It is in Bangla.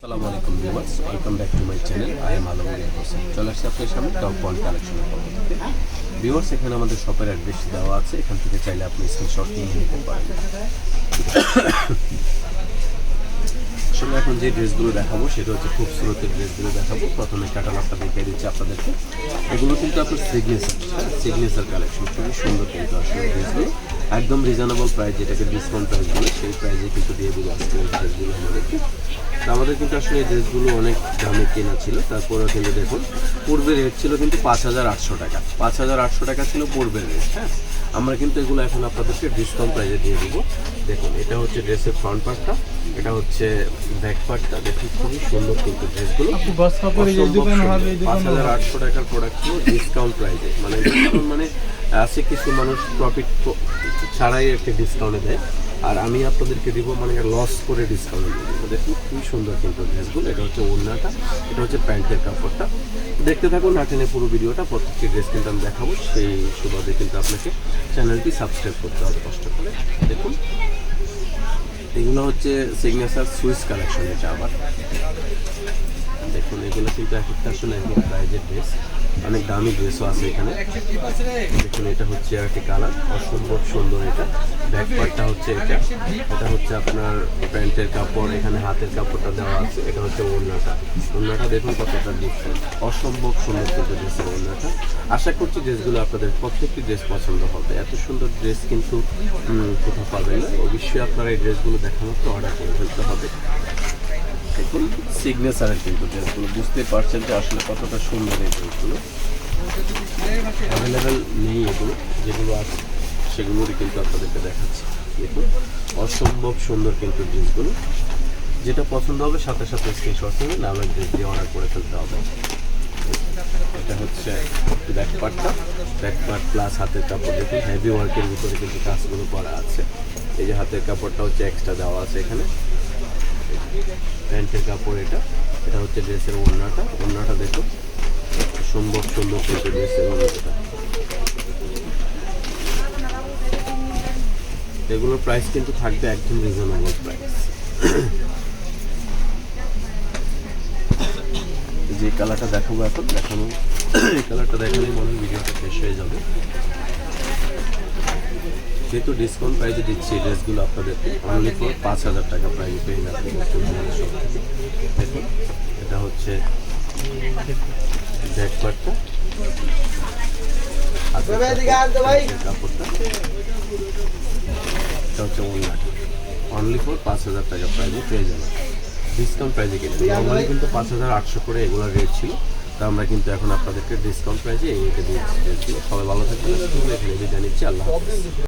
আসসালামু আলাইকুম viewers, welcome back to my channel. I am Alamgir Hossain. চলে আসছে আপনার সামনে টপ পয়েন্ট কালেকশনের পক্ষ থেকে। ভিউয়ার্স, এখানে আমাদের শপের অ্যাড্রেস দেওয়া আছে, এখান থেকে চাইলে আপনি স্ক্রিনশট নিয়ে নিতে পারেন। আসলে এখন যে ড্রেসগুলো দেখাবো সেটা হচ্ছে খুবসুরতের ড্রেসগুলো দেখাবো। প্রথমে ক্যাটালগটা দেখিয়ে দিচ্ছি আপনাদেরকে। এগুলো কিন্তু আপনার সিগনেচার কালেকশন, খুবই সুন্দর কিন্তু আসলে ড্রেসগুলো একদম রিজনেবল প্রাইস, যেটাকে ডিসকাউন্ট প্রাইস বলে সেই প্রাইসে কিন্তু দিয়ে দেবো আজকে এই ড্রেসগুলো আমাদেরকে। তো আমাদের কিন্তু আসলে এই ড্রেসগুলো অনেক দামে কেনা ছিল, তারপরেও কিন্তু দেখুন পূর্বের রেট ছিল কিন্তু 5,800 টাকা। 5,800 টাকা ছিল পূর্বের রেট। হ্যাঁ, আমরা কিন্তু এগুলো এখন আপনাদেরকে ডিসকাউন্ট প্রাইসে দিয়ে দেবো। দেখুন, এটা হচ্ছে ড্রেসের ফ্রন্ট পার্টটা, এটা হচ্ছে ব্যাক পার্টটা। দেখুন খুবই সুন্দর কিন্তু ড্রেসগুলো। 5,800 টাকার প্রোডাক্ট ছিল ডিসকাউন্ট প্রাইসে। মানে আছে কিছু মানুষ প্রফিট ছাড়াই একটা ডিসকাউন্টে দেয়, আর আমি আপনাদেরকে দিব মানে লস করে ডিসকাউন্টে দিয়ে দেবো। দেখুন খুবই সুন্দর কিন্তু ড্রেসগুলো। এটা হচ্ছে ওড়নাটা, এটা হচ্ছে প্যান্টের কাপড়টা। দেখতে থাকুন না টেনে পুরো ভিডিওটা। প্রত্যেকটি ড্রেস কিন্তু আমি দেখাবো, সেই সুবাদে কিন্তু আপনাকে চ্যানেলটি সাবস্ক্রাইব করতে হবে কষ্ট করে। দেখুন এগুলো হচ্ছে সিগনেচার সুইস কালেকশন। এটা আবার দেখুন, এগুলো কিন্তু এক একটা আসলে এক প্রাইজের ড্রেস, অনেক দামি ড্রেসও আছে এখানে। দেখুন এটা হচ্ছে একটি কালার, অসম্ভব সুন্দর। এটা ব্যাক পার্টটা হচ্ছে এটা হচ্ছে আপনার প্যান্টের কাপড়, এখানে হাতের কাপড়টা দেওয়া আছে। এটা হচ্ছে ওড়নাটা দেখুন কতটা ডিফারেন্ট, অসম্ভব সুন্দর কিন্তু ড্রেসের ওড়নাটা। আশা করছি ড্রেসগুলো আপনাদের প্রত্যেকটি ড্রেস পছন্দ হবে। এত সুন্দর ড্রেস কিন্তু কোথাও পাবেন না। অবশ্যই আপনারা এই ড্রেসগুলো দেখানোর তো অর্ডার করে ফেলতে হবে। দেখুন সিগনেচারের কিন্তু ড্রেসগুলো, বুঝতে পারছেন যে আসলে কতটা সুন্দর এই ড্রেসগুলো। অ্যাভেলেবেল নেই এগুলো, যেগুলো আছে সেগুলোরই কিন্তু আপনাদেরকে দেখাচ্ছি। দেখুন অসম্ভব সুন্দর কিন্তু ড্রেসগুলো। যেটা পছন্দ হবে সাথে সাথে স্ক্রিনশট নিয়ে নামে ড্রেস দিয়ে অর্ডার করে ফেলতে হবে। এটা হচ্ছে ব্যাক পার্টটা, ব্যাক পার্ট প্লাস হাতের কাপড়। দেখুন হেভি ওয়ার্কের ভিতরে কিন্তু কাজগুলো করা আছে। এই যে হাতের কাপড়টা হচ্ছে এক্সট্রা দেওয়া আছে এখানে। প্যান্টের কাপড় এটা হচ্ছে ড্রেসের ওড়নাটা দেখুন সম্ভব সুন্দর কিন্তু ড্রেসের ওড়নাটা। এগুলোর প্রাইস কিন্তু থাকবে একদম রিজনেবল প্রাইস। যে কালারটা দেখাবো এখন, এই কালারটা দেখালেই মনে হয় ভিডিওটা শেষ হয়ে যাবে। যেহেতু ডিসকাউন্ট প্রাইসে দিচ্ছি এই ড্রেসগুলো আপনাদেরকে অনলি ফর 5,000 টাকা প্রাইসে পেয়ে যাবেন। দেখুন এটা হচ্ছে ব্যাক পার্টটা, কাপড়টা, এটা হচ্ছে ওড়নাটা। অনলি ফর 5,000 টাকা প্রাইসে পেয়ে যাবেন, ডিসকাউন্ট প্রাইসে কিনে। নর্মালি কিন্তু 5,800 করে এগুলোর রেট ছিল, তা আমরা কিন্তু এখন আপনাদেরকে ডিসকাউন্ট প্রাইসে এই রেটে দিয়েছি ড্রেসগুলো। সবাই ভালো থাকবেন, এখানে বিদায় নিচ্ছি। আল্লাহ হাফেজ।